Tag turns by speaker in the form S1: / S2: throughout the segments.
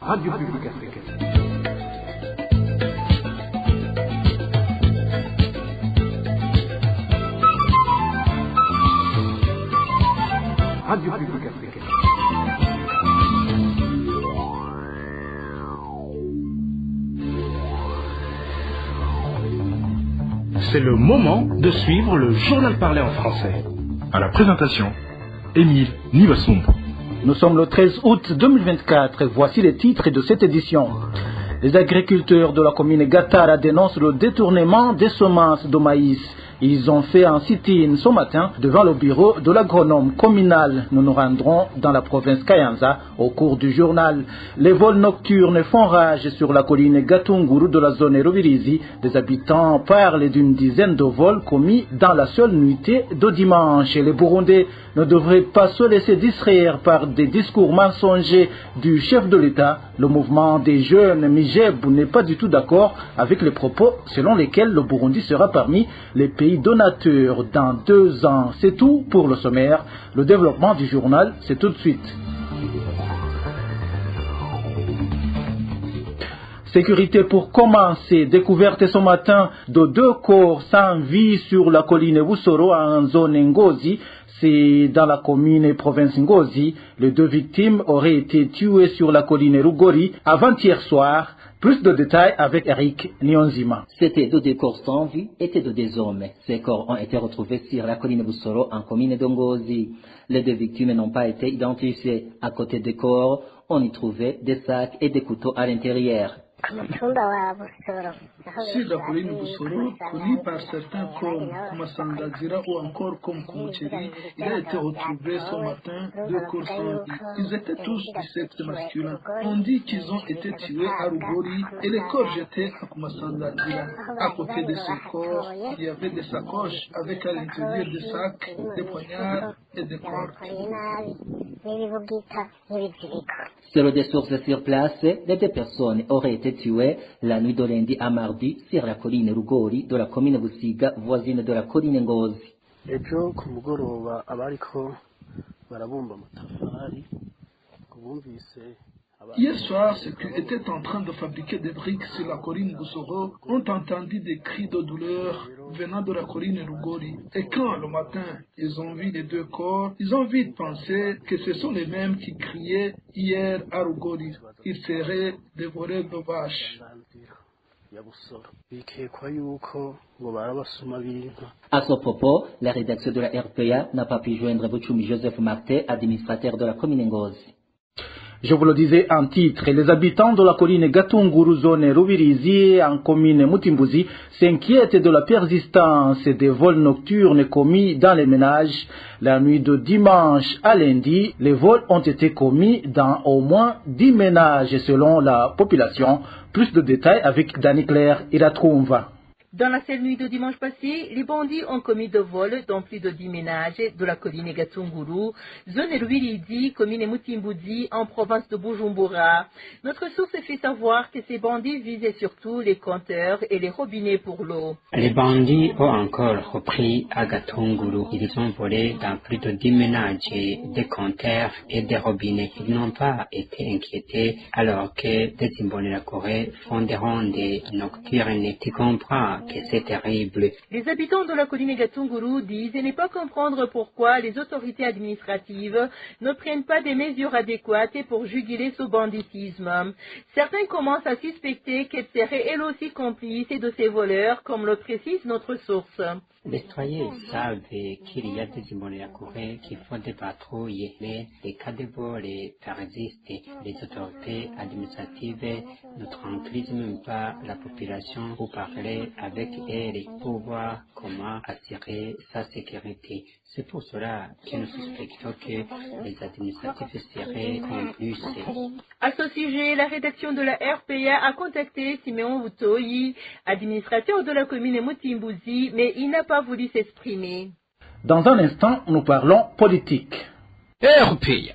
S1: Radio Publique Africaine. Radio Publique Africaine.
S2: C'est le moment de suivre le journal parlé en français.
S3: À la présentation, Émile Nivasumbo.
S4: Nous sommes le 13 août 2024 et voici les titres de cette édition. Les agriculteurs de la commune Gatara dénoncent le détournement des semences de maïs. Ils ont fait un sit-in ce matin devant le bureau de l'agronome communal. Nous nous rendrons dans la province Kayanza au cours du journal. Les vols nocturnes font rage sur la colline Gatunguru de la zone Rubirizi. Des habitants parlent d'une dizaine de vols commis dans la seule nuitée de dimanche. Les Burundais ne devraient pas se laisser distraire par des discours mensongers du chef de l'État. Le mouvement des jeunes Mijeb n'est pas du tout d'accord avec les propos selon lesquels le Burundi sera parmi les pays donateurs dans 2 ans. C'est tout pour le sommaire. Le développement du journal, c'est tout de suite. Sécurité pour commencer. Découverte ce matin de 2 corps sans vie sur la colline Busoro en zone Ngozi. C'est dans la commune et province Ngozi. Les 2 victimes auraient été tuées sur la colline Rugori avant-hier soir. Plus de détails avec Eric Nyonzima.
S5: C'était 2 corps sans vie et 2 hommes. Ces corps ont été retrouvés sur la colline Busoro en commune de Ngozi. Les 2 victimes n'ont pas été identifiées. À côté des corps, on y trouvait des sacs et des couteaux à l'intérieur.
S6: Sur la colline Busoro, connue par certains comme Kumasangadira ou encore comme Kumucheri, il a été retrouvé ce matin 2 corps sans vie. Ils étaient tous du sexe masculin. On dit qu'ils ont été tués à Rugori et les corps jetés à Kumasangadira. À côté de ces corps, il y avait des sacoches avec à l'intérieur des sacs, des poignards et des cordes.
S5: Selon des sources sur place, les 2 personnes auraient été tuées la nuit de lundi à mardi sur la colline Rugori de la commune Busiga, voisine de la colline Ngozi.
S7: Ejo ku mugoroba abariko barabumba amatafari kubumvise.
S6: Hier soir, ceux qui étaient en train de fabriquer des briques sur la colline Busoro ont entendu des cris de douleur venant de la colline Rugori. Et quand, le matin, ils ont vu les 2 corps, ils ont vite pensé que ce sont les mêmes qui criaient hier à Rugori. Ils seraient dévorés de vaches.
S5: À ce propos, la rédaction de la RPA n'a pas pu joindre Bochumi Joseph Marté, administrateur de la commune Ngozi.
S4: Je vous le disais en titre, les habitants de la colline Gatunguru, zone Rubirizi, en commune Mutimbuzi, s'inquiètent de la persistance des vols nocturnes commis dans les ménages. La nuit de dimanche à lundi, les vols ont été commis dans au moins 10 ménages selon la population. Plus de détails avec Dani Claire Iratroumva.
S8: Dans la seule nuit de dimanche passé, les bandits ont commis 2 vols dans plus de 10 ménages de la colline Gatunguru, zone Rubirizi, commune Mutimbuzi, en province de Bujumbura. Notre source fait savoir que ces bandits visaient surtout les compteurs et les robinets pour l'eau.
S9: Les bandits ont encore repris à Gatunguru. Ils ont volé dans plus de 10 ménages des compteurs et des robinets. Ils n'ont pas été inquiétés alors que des Imbonerakure font des rondes nocturnes. Tu comprends que c'est terrible.
S8: Les habitants de la colline Gatunguru disent ne pas comprendre pourquoi les autorités administratives ne prennent pas des mesures adéquates pour juguler ce banditisme. Certains commencent à suspecter qu'elles seraient elles aussi complices de ces voleurs, comme le précise notre source.
S9: Les citoyens savent qu'il y a des Imbonerakure qui font des patrouilles, mais les cas de vol persistent. Les autorités administratives ne tranquillisent même pas la population pour parler avec elle pour voir comment assurer sa sécurité. C'est pour cela que nous suspectons que les administratifs seraient complices.
S8: À ce sujet, la rédaction de la RPA a contacté Simeon Wutoyi, administrateur de la commune Mutimbuzi, mais il n'a pas voulu s'exprimer.
S4: Dans un instant, nous parlons politique.
S2: RPA.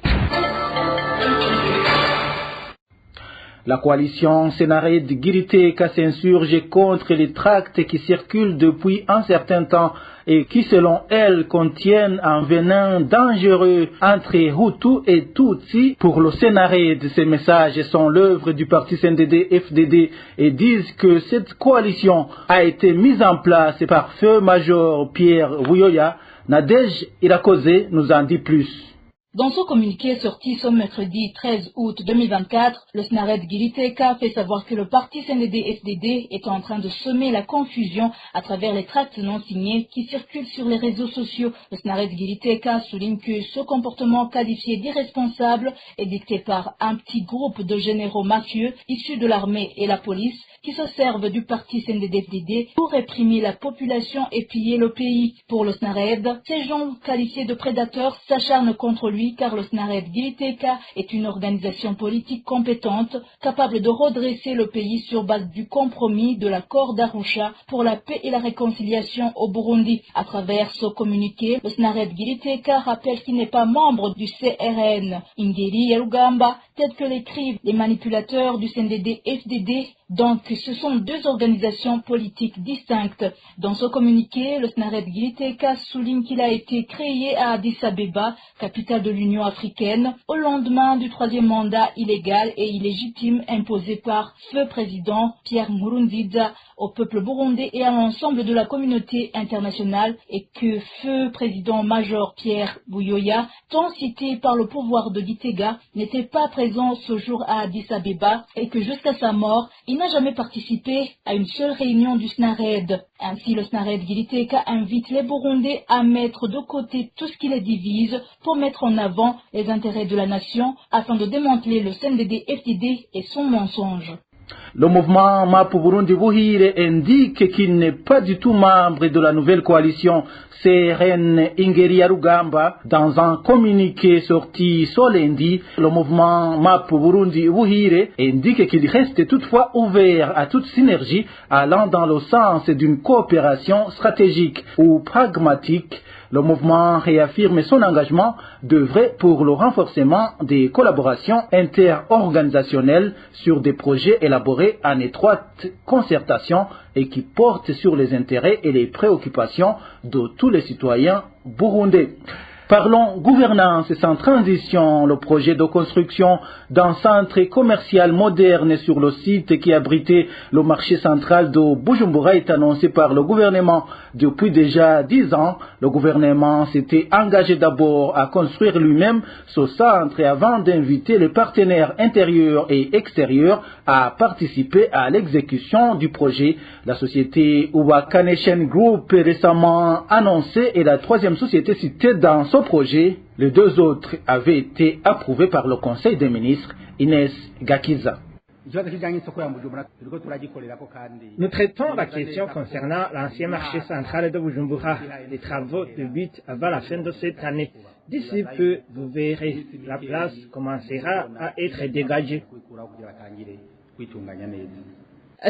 S4: La coalition Sénared Giriteka s'insurge contre les tracts qui circulent depuis un certain temps et qui, selon elle, contiennent un venin dangereux entre Hutu et Tutsi. Pour le Sénared, ces messages sont l'œuvre du parti CNDD-FDD et disent que cette coalition a été mise en place par Feu Major Pierre Buyoya. Nadège Irakoze nous en dit plus.
S10: Dans son communiqué sorti ce mercredi 13 août 2024, le Snared Giriteka fait savoir que le parti CNDD-FDD est en train de semer la confusion à travers les tracts non signés qui circulent sur les réseaux sociaux. Le Snared Giriteka souligne que ce comportement qualifié d'irresponsable est dicté par un petit groupe de généraux mafieux issus de l'armée et la police qui se servent du parti CNDD-FDD pour réprimer la population et piller le pays. Pour le Snared, ces gens qualifiés de prédateurs s'acharnent contre lui car le Snared Giriteka est une organisation politique compétente, capable de redresser le pays sur base du compromis de l'accord d'Arusha pour la paix et la réconciliation au Burundi. À travers ce communiqué, le Snared Giriteka rappelle qu'il n'est pas membre du CRN Ingeri Yarugamba, tel que l'écrivent les manipulateurs du CNDD-FDD. Donc, ce sont deux organisations politiques distinctes. Dans ce communiqué, le Snared Giriteka souligne qu'il a été créé à Addis Abeba, capitale de l'Union africaine, au lendemain du troisième mandat illégal et illégitime imposé par Feu Président Pierre Nkurunziza au peuple burundais et à l'ensemble de la communauté internationale, et que Feu Président Major Pierre Buyoya, tant cité par le pouvoir de Gitega, n'était pas présent ce jour à Addis Abeba et que jusqu'à sa mort, il n'a jamais participé à une seule réunion du Snared. Ainsi, le Snared Giriteka invite les Burundais à mettre de côté tout ce qui les divise pour mettre en avant les intérêts de la nation afin de démanteler le CNDD-FDD et son mensonge.
S4: Le mouvement Mapu Burundi Buhire indique qu'il n'est pas du tout membre de la nouvelle coalition CRN Ingeri Yarugamba. Dans un communiqué sorti ce lundi, le mouvement Mapu Burundi Buhire indique qu'il reste toutefois ouvert à toute synergie allant dans le sens d'une coopération stratégique ou pragmatique. Le mouvement réaffirme son engagement d'œuvrer pour le renforcement des collaborations interorganisationnelles sur des projets élaborés en étroite concertation et qui portent sur les intérêts et les préoccupations de tous les citoyens burundais. Parlons gouvernance sans transition. Le projet de construction d'un centre commercial moderne sur le site qui abritait le marché central de Bujumbura est annoncé par le gouvernement. Depuis déjà 10 ans, le gouvernement s'était engagé d'abord à construire lui-même ce centre avant d'inviter les partenaires intérieurs et extérieurs à participer à l'exécution du projet. La société Uwakaneshen Group récemment annoncée est la troisième société citée dans ce projet. Les deux autres avaient été approuvés par le Conseil des ministres. Inès Gakiza.
S11: Nous traitons la question concernant l'ancien marché central de Bujumbura. Les travaux débutent avant la fin de cette année. D'ici peu, vous verrez, la place commencera à être dégagée.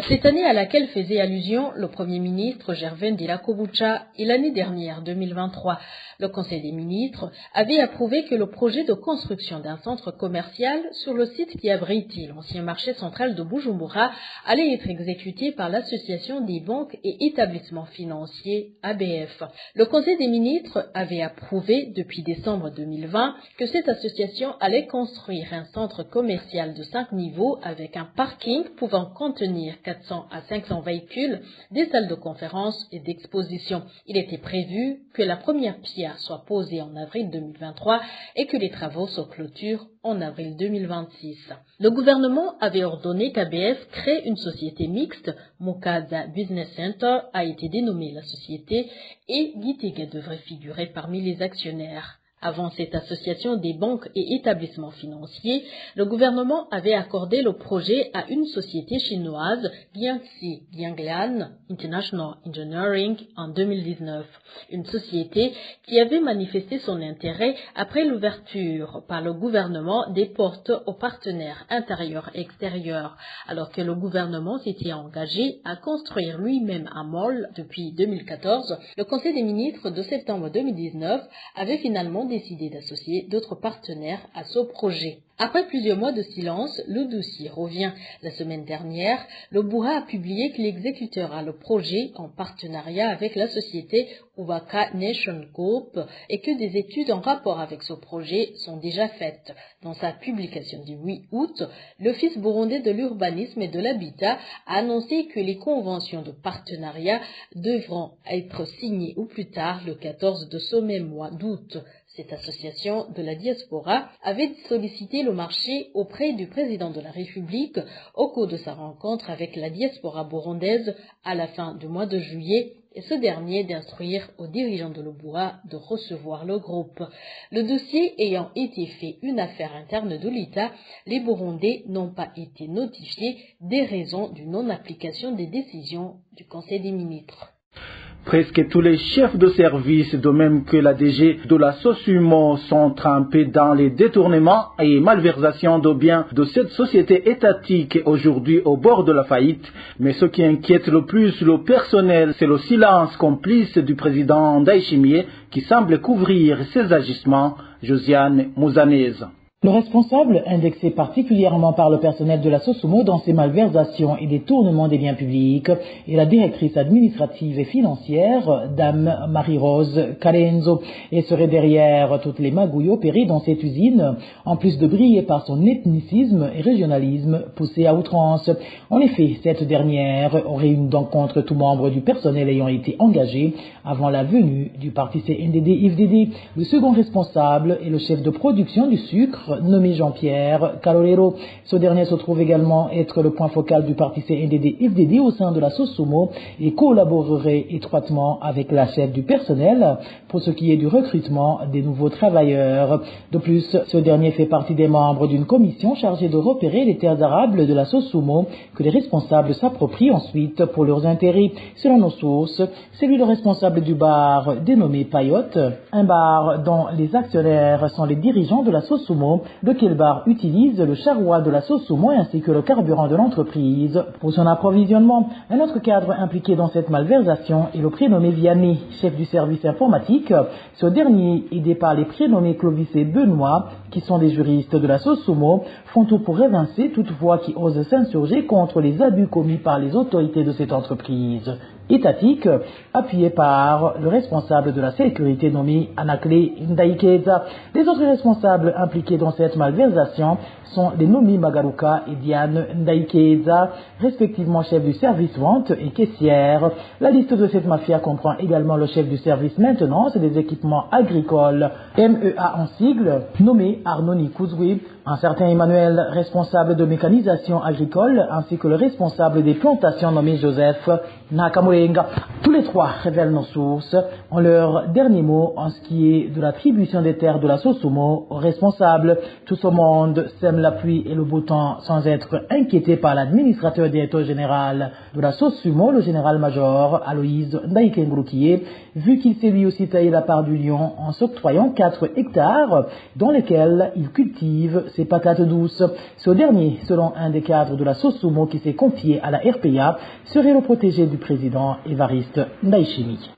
S12: Cette année à laquelle faisait allusion le Premier ministre Gervais Ndirakobucha et l'année dernière, 2023, le Conseil des ministres avait approuvé que le projet de construction d'un centre commercial sur le site qui abritait l'ancien marché central de Bujumbura allait être exécuté par l'Association des banques et établissements financiers ABF. Le Conseil des ministres avait approuvé depuis décembre 2020 que cette association allait construire un centre commercial de 5 niveaux avec un parking pouvant contenir 400 à 500 véhicules, des salles de conférence et d'exposition. Il était prévu que la première pierre soit posée en avril 2023 et que les travaux se clôturent en avril 2026. Le gouvernement avait ordonné qu'ABF crée une société mixte. Mukaza Business Center a été dénommée la société et Gitega devrait figurer parmi les actionnaires. Avant cette association des banques et établissements financiers, le gouvernement avait accordé le projet à une société chinoise, Jiangxi Jianglan International Engineering, en 2019. Une société qui avait manifesté son intérêt après l'ouverture par le gouvernement des portes aux partenaires intérieurs et extérieurs, alors que le gouvernement s'était engagé à construire lui-même un mall depuis 2014. Le Conseil des ministres de septembre 2019 avait finalement décidé d'associer d'autres partenaires à ce projet. Après plusieurs mois de silence, le dossier revient. La semaine dernière, le Bura a publié qu'il exécutera le projet en partenariat avec la société Ubaka Nation Group et que des études en rapport avec ce projet sont déjà faites. Dans sa publication du 8 août, l'Office burundais de l'urbanisme et de l'habitat a annoncé que les conventions de partenariat devront être signées au plus tard le 14 de ce même mois d'août. Cette association de la diaspora avait sollicité le marché auprès du président de la République au cours de sa rencontre avec la diaspora burundaise à la fin du mois de juillet et ce dernier d'instruire aux dirigeants de l'Obura de recevoir le groupe. Le dossier ayant été fait une affaire interne de l'État, les Burundais n'ont pas été notifiés des raisons d'une non-application des décisions du Conseil des ministres.
S4: Presque tous les chefs de service, de même que la DG de la SOSUMO, sont trempés dans les détournements et malversations de biens de cette société étatique aujourd'hui au bord de la faillite. Mais ce qui inquiète le plus le personnel, c'est le silence complice du président Ndayishimiye qui semble couvrir ses agissements. Josiane Mouzanez.
S13: Le responsable, indexé particulièrement par le personnel de la SOSUMO dans ses malversations et détournements des biens publics, est la directrice administrative et financière, Dame Marie-Rose Karenzo, et serait derrière toutes les magouilles opérées dans cette usine, en plus de briller par son ethnicisme et régionalisme poussé à outrance. En effet, cette dernière aurait une dent contre tout membre du personnel ayant été engagé avant la venue du parti CNDD-FDD. Le second responsable est le chef de production du sucre, nommé Jean-Pierre Calorero. Ce dernier se trouve également être le point focal du parti CNDD-FDD au sein de la SOSUMO et collaborerait étroitement avec la chef du personnel pour ce qui est du recrutement des nouveaux travailleurs. De plus, ce dernier fait partie des membres d'une commission chargée de repérer les terres arables de la SOSUMO que les responsables s'approprient ensuite pour leurs intérêts. Selon nos sources, c'est lui le responsable du bar dénommé Payotte, un bar dont les actionnaires sont les dirigeants de la SOSUMO, lequel bar utilise le charroi de la SOSUMO ainsi que le carburant de l'entreprise pour son approvisionnement. Un autre cadre impliqué dans cette malversation est le prénommé Vianney, chef du service informatique. Ce dernier, aidé par les prénommés Clovis et Benoît, qui sont des juristes de la SOSUMO, font tout pour évincer toute voix qui ose s'insurger contre les abus commis par les autorités de cette entreprise étatique, appuyé par le responsable de la sécurité nommé Anakle Ndaikeza. Les autres responsables impliqués dans cette malversation sont les nommés Magaruka et Diane Ndaikeza, respectivement chef du service vente et caissière. La liste de cette mafia comprend également le chef du service maintenance et des équipements agricoles, MEA en sigle, nommé Arnaud Nikouzwi, un certain Emmanuel, responsable de mécanisation agricole, ainsi que le responsable des plantations nommé Joseph Nakamurenga. Tous les trois, révèlent nos sources, ont leur dernier mot en ce qui est de l'attribution des terres de la SOSUMO aux responsables. Tout ce monde sème la pluie et le beau temps sans être inquiété par l'administrateur directeur général de la SOSUMO, le général-major Aloïse Ndaïkengroukié, vu qu'il s'est lui aussi taillé la part du lion en s'octroyant 4 hectares dans lesquels il cultive ses patates douces. Ce dernier, selon un des cadres de la SOSUMO qui s'est confié à la RPA, serait le protégé du président Évariste Ndayishimiye.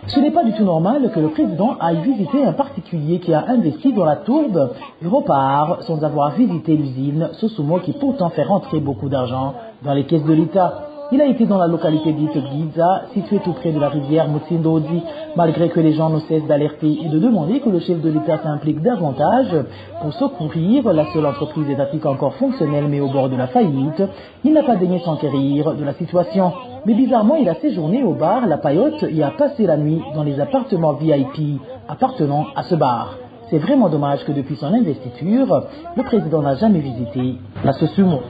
S13: Ce n'est pas du tout normal que le président aille visiter un particulier qui a investi dans la tourbe et repart sans avoir visité l'usine SOSUMO qui pourtant fait rentrer beaucoup d'argent dans les caisses de l'État. Il a été dans la localité dite Giza, située tout près de la rivière Mutsindozi, malgré que les gens ne cessent d'alerter et de demander que le chef de l'État s'implique davantage pour secourir la seule entreprise étatique encore fonctionnelle mais au bord de la faillite. Il n'a pas daigné s'enquérir de la situation. Mais bizarrement, il a séjourné au bar La Payotte et a passé la nuit dans les appartements VIP appartenant à ce bar. C'est vraiment dommage que depuis son investiture, le président n'a jamais visité la SOSUMO.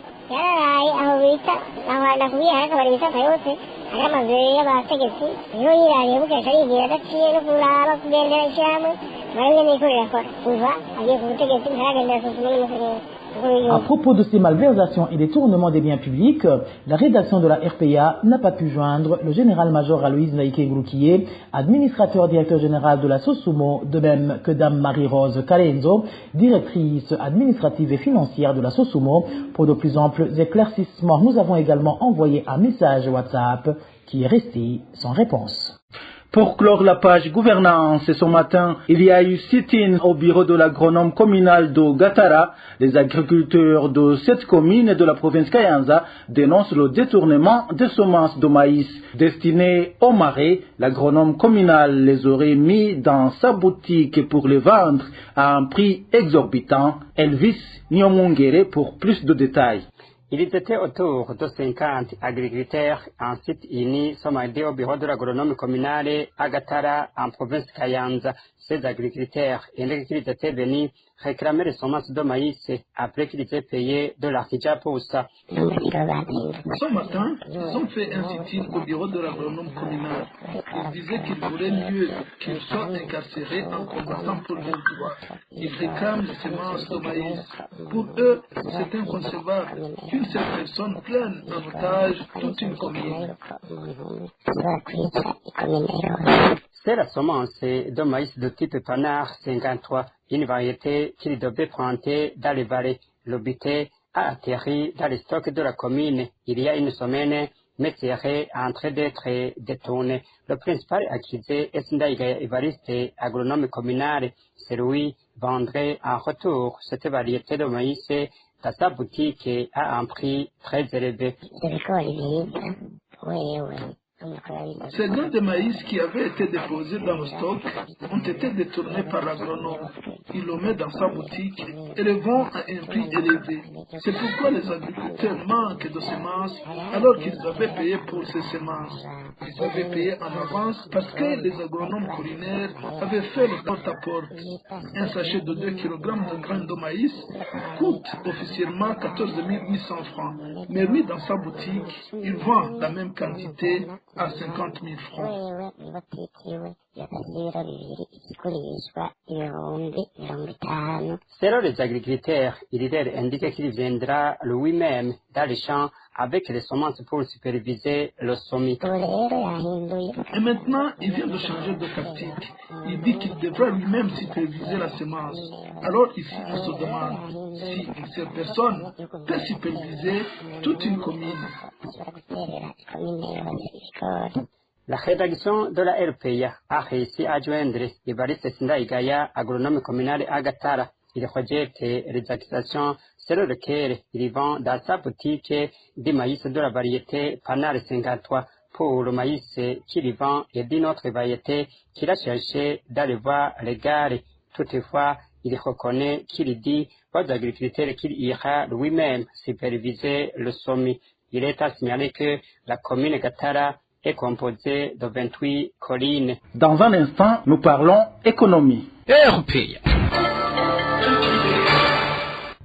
S13: À propos de ces malversations et détournements des biens publics, la rédaction de la RPA n'a pas pu joindre le général-major Aloïse Naïké-Groukié, administrateur directeur général de la SOSUMO, de même que Dame Marie-Rose Calenzo, directrice administrative et financière de la SOSUMO. Pour de plus amples éclaircissements, nous avons également envoyé un message WhatsApp qui est resté sans réponse.
S4: Pour clore la page gouvernance, ce matin, il y a eu sit-in au bureau de l'agronome communal de Gatara. Les agriculteurs de cette commune et de la province Kayanza dénoncent le détournement des semences de maïs destinées au marais. L'agronome communal les aurait mis dans sa boutique pour les vendre à un prix exorbitant. Elvis Nyomungere pour plus de détails.
S9: Ils étaient autour de 50 agriculteurs en site uni sommés au bureau de l'agronome communal à Gatara, en province Kayanza. Ces agriculteurs indiquent qu'ils étaient venus réclamer les semences de maïs après qu'ils aient payé de l'artisanat pour ça.
S6: Ce matin, ils ont fait un sit-in au bureau de l'agronome communal. Ils disaient qu'il vaudrait mieux qu'ils soient incarcérés en combattant pour leurs droits. Ils réclament les semences de maïs. Pour eux, c'est inconcevable qu'une seule personne prenne en otage toute une commune.
S9: C'est la semence de maïs de type Panard 53, une variété qu'il devait planter dans les vallées. Le buté a atterri dans les stocks de la commune il y a une semaine, mais serait en train d'être détourné. Le principal accusé est Ndaïga Evariste, agronome communal. C'est lui vendrait en retour cette variété de maïs dans sa boutique à un prix très élevé.
S6: Ces grains de maïs qui avaient été déposés dans le stock ont été détournés par l'agronome. Il le met dans sa boutique et le vend à un prix élevé. C'est pourquoi les agriculteurs manquent de semences alors qu'ils avaient payé pour ces semences. Ils avaient payé en avance parce que les agronomes culinaires avaient fait le porte-à-porte. Un sachet de 2 kg de grains de maïs coûte officiellement 14 800 francs. Mais lui, dans sa boutique, il vend la même quantité à 50 000 francs.
S9: Selon les agriculteurs, il leur indique qu'il viendra lui-même dans les champs avec les semences pour superviser le semis.
S6: Et maintenant, il vient de changer de tactique. Il dit qu'il devra lui-même superviser la semence. Alors ici, on se demande si une seule personne peut superviser toute une commune.
S9: La rédaction de la RPA a réussi à joindre Evariste Sindaïgaya, agronome communal à Gatara. Il rejette les accusations selon lesquelles il vend dans sa boutique des maïs de la variété Panard 53 pour le maïs qu'il vend et d'une autre variété qu'il a cherché dans les voies légales. Toutefois, il reconnaît qu'il dit aux agriculteurs qu'il ira lui-même superviser le semis. Il est à signaler que la commune Gatara est composée de 28 collines.
S4: Dans un instant, nous parlons économie.
S2: RPA.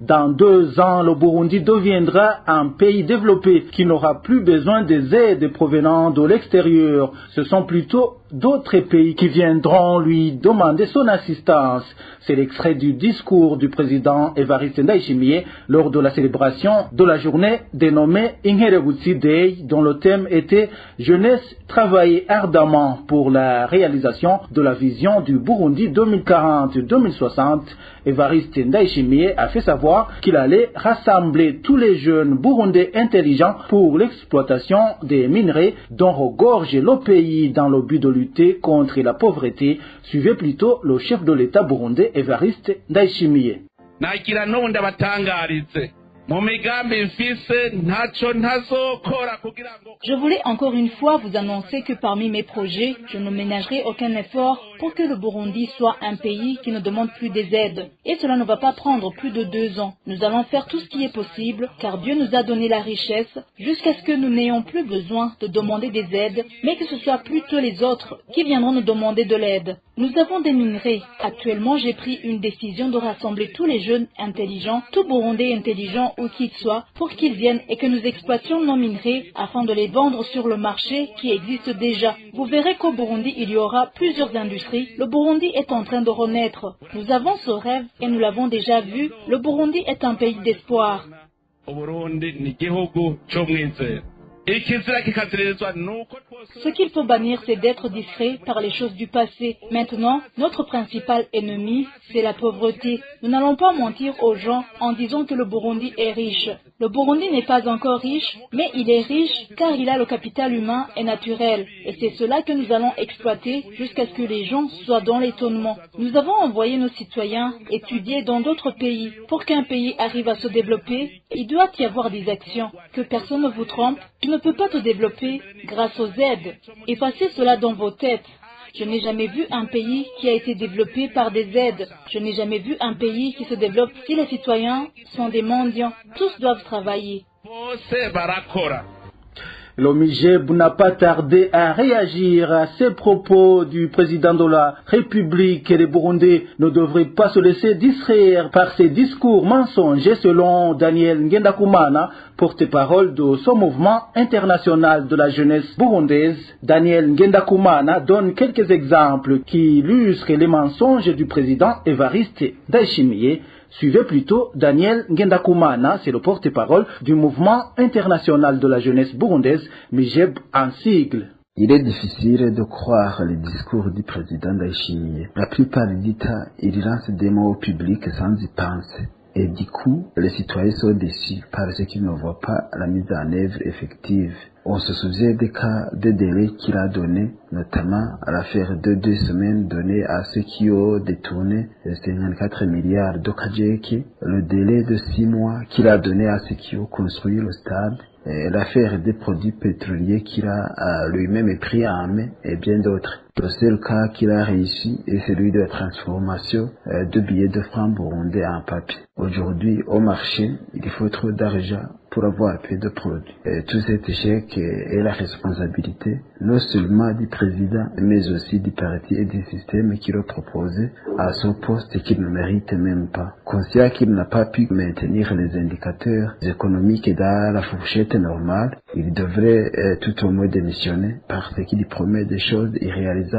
S4: Dans 2 ans, le Burundi deviendra un pays développé qui n'aura plus besoin des aides provenant de l'extérieur. Ce sont plutôt d'autres pays qui viendront lui demander son assistance. C'est l'extrait du discours du président Evariste Ndayishimiye lors de la célébration de la journée dénommée Inkerebutsi Day, dont le thème était « Jeunesse, travailler ardemment pour la réalisation de la vision du Burundi 2040-2060 ». Evariste Ndayishimiye a fait savoir qu'il allait rassembler tous les jeunes burundais intelligents pour l'exploitation des minerais dont regorge le pays dans le but de lutter contre la pauvreté. Suivez plutôt le chef de l'État burundais Evariste Ndayishimiye.
S10: Je voulais encore une fois vous annoncer que parmi mes projets, je ne ménagerai aucun effort pour que le Burundi soit un pays qui ne demande plus des aides. Et cela ne va pas prendre plus de 2 ans. Nous allons faire tout ce qui est possible, car Dieu nous a donné la richesse, jusqu'à ce que nous n'ayons plus besoin de demander des aides, mais que ce soit plutôt les autres qui viendront nous demander de l'aide. Nous avons des minerais. Actuellement, j'ai pris une décision de rassembler tous les jeunes intelligents, tout Burundais intelligents où qu'ils soient, pour qu'ils viennent et que nous exploitions nos minerais afin de les vendre sur le marché qui existe déjà. Vous verrez qu'au Burundi, il y aura plusieurs industries. Le Burundi est en train de renaître. Nous avons ce rêve et nous l'avons déjà vu. Le Burundi est un pays d'espoir. Ce qu'il faut bannir, c'est d'être distrait par les choses du passé. Maintenant, notre principal ennemi, c'est la pauvreté. Nous n'allons pas mentir aux gens en disant que le Burundi est riche. Le Burundi n'est pas encore riche, mais il est riche car il a le capital humain et naturel. Et c'est cela que nous allons exploiter jusqu'à ce que les gens soient dans l'étonnement. Nous avons envoyé nos citoyens étudier dans d'autres pays. Pour qu'un pays arrive à se développer, il doit y avoir des actions. Que personne ne vous trompe, tu ne peux pas te développer grâce aux aides. Effacez cela dans vos têtes. Je n'ai jamais vu un pays qui a été développé par des aides. Je n'ai jamais vu un pays qui se développe si les citoyens sont des mendiants. Tous doivent travailler.
S4: L'OMIGEB n'a pas tardé à réagir à ces propos du président de la République. Les Burundais ne devraient pas se laisser distraire par ces discours mensongers selon Daniel Ngendakumana, porte-parole de ce mouvement international de la jeunesse burundaise. Daniel Ngendakumana donne quelques exemples qui illustrent les mensonges du président Evariste Ndayishimiye. Suivez plutôt Daniel Ngendakumana, c'est le porte-parole du mouvement international de la jeunesse burundaise, MIGEB en sigle.
S14: Il est difficile de croire les discours du président Ndayishimiye. La plupart du temps, il lance des mots au public sans y penser. Et du coup, les citoyens sont déçus parce qu'ils ne voient pas la mise en œuvre effective. On se souvient des cas de délai qu'il a donné, notamment à l'affaire de 2 semaines donnée à ceux qui ont détourné 54 milliards de Kajeke, le délai de 6 mois qu'il a donné à ceux qui ont construit le stade, et l'affaire des produits pétroliers qu'il a lui-même pris en main et bien d'autres. Le seul cas qu'il a réussi est celui de la transformation de billets de francs burundais en papier. Aujourd'hui, au marché, il faut trop d'argent pour avoir peu de produits. Et tout cet échec est la responsabilité non seulement du président, mais aussi du parti et du système qui l'a proposé à son poste et qu'il ne mérite même pas. Conscient qu'il n'a pas pu maintenir les indicateurs économiques dans la fourchette normale, il devrait tout au moins démissionner parce qu'il promet des choses irréalisables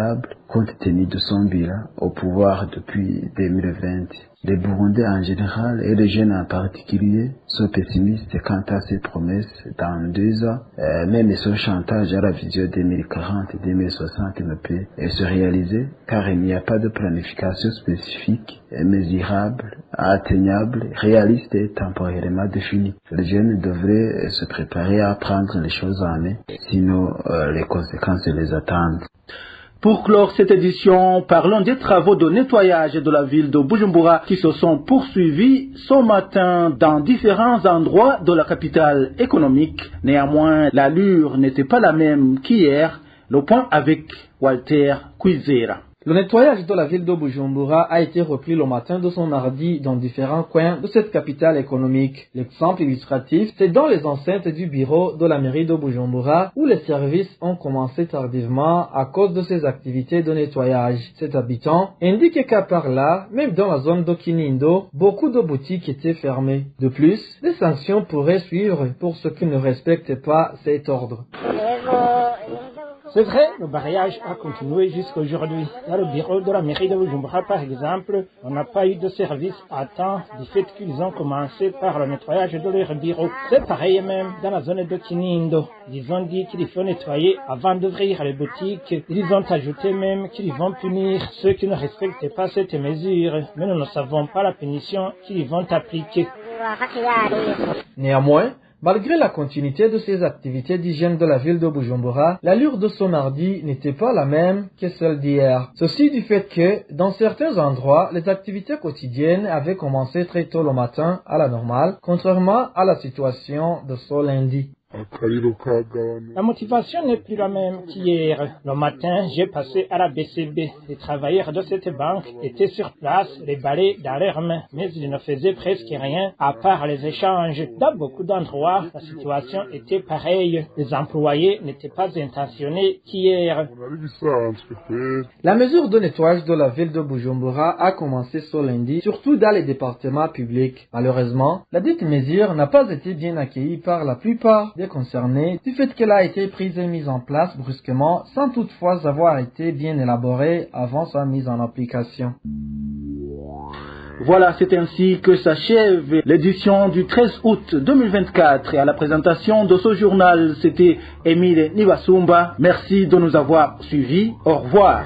S14: compte tenu de son bilan au pouvoir depuis 2020. Les Burundais en général et les jeunes en particulier sont pessimistes quant à ces promesses dans 2 ans. Même son chantage à la vision 2040 et 2060 ne peut se réaliser car il n'y a pas de planification spécifique, mesurable, atteignable, réaliste et temporairement définie. Les jeunes devraient se préparer à prendre les choses en main, sinon les conséquences les attendent.
S4: Pour clore cette édition, parlons des travaux de nettoyage de la ville de Bujumbura qui se sont poursuivis ce matin dans différents endroits de la capitale économique. Néanmoins, l'allure n'était pas la même qu'hier. Le point avec Walter Kwizera.
S15: Le nettoyage de la ville de Bujumbura a été repris le matin de son mardi dans différents coins de cette capitale économique. L'exemple illustratif, c'est dans les enceintes du bureau de la mairie de Bujumbura où les services ont commencé tardivement à cause de ces activités de nettoyage. Cet habitant indique qu'à part là, même dans la zone de Kinindo, beaucoup de boutiques étaient fermées. De plus, des sanctions pourraient suivre pour ceux qui ne respectent pas cet ordre.
S11: C'est vrai, le barrage a continué jusqu'à aujourd'hui. Dans le bureau de la mairie de Bujumbura, par exemple, on n'a pas eu de service à temps du fait qu'ils ont commencé par le nettoyage de leur bureau. C'est pareil même dans la zone de Kinindo. Ils ont dit qu'il faut nettoyer avant d'ouvrir les boutiques. Ils ont ajouté même qu'ils vont punir ceux qui ne respectent pas cette mesure. Mais nous ne savons pas la punition qu'ils vont appliquer.
S15: Néanmoins, malgré la continuité de ces activités d'hygiène de la ville de Bujumbura, l'allure de ce mardi n'était pas la même que celle d'hier. Ceci du fait que, dans certains endroits, les activités quotidiennes avaient commencé très tôt le matin à la normale, contrairement à la situation de ce lundi.
S11: La motivation n'est plus la même qu'hier. Le matin, j'ai passé à la BCB. Les travailleurs de cette banque étaient sur place, les balais dans leurs mains, mais ils ne faisaient presque rien à part les échanges. Dans beaucoup d'endroits, la situation était pareille. Les employés n'étaient pas intentionnés qu'hier.
S15: La mesure de nettoyage de la ville de Bujumbura a commencé ce lundi, surtout dans les départements publics. Malheureusement, la dite mesure n'a pas été bien accueillie par la plupart des concernés du fait qu'elle a été prise et mise en place brusquement sans toutefois avoir été bien élaborée avant sa mise en application.
S4: Voilà, c'est ainsi que s'achève l'édition du 13 août 2024. Et à la présentation de ce journal, c'était Émile Nibasumba. Merci de nous avoir suivis. Au revoir.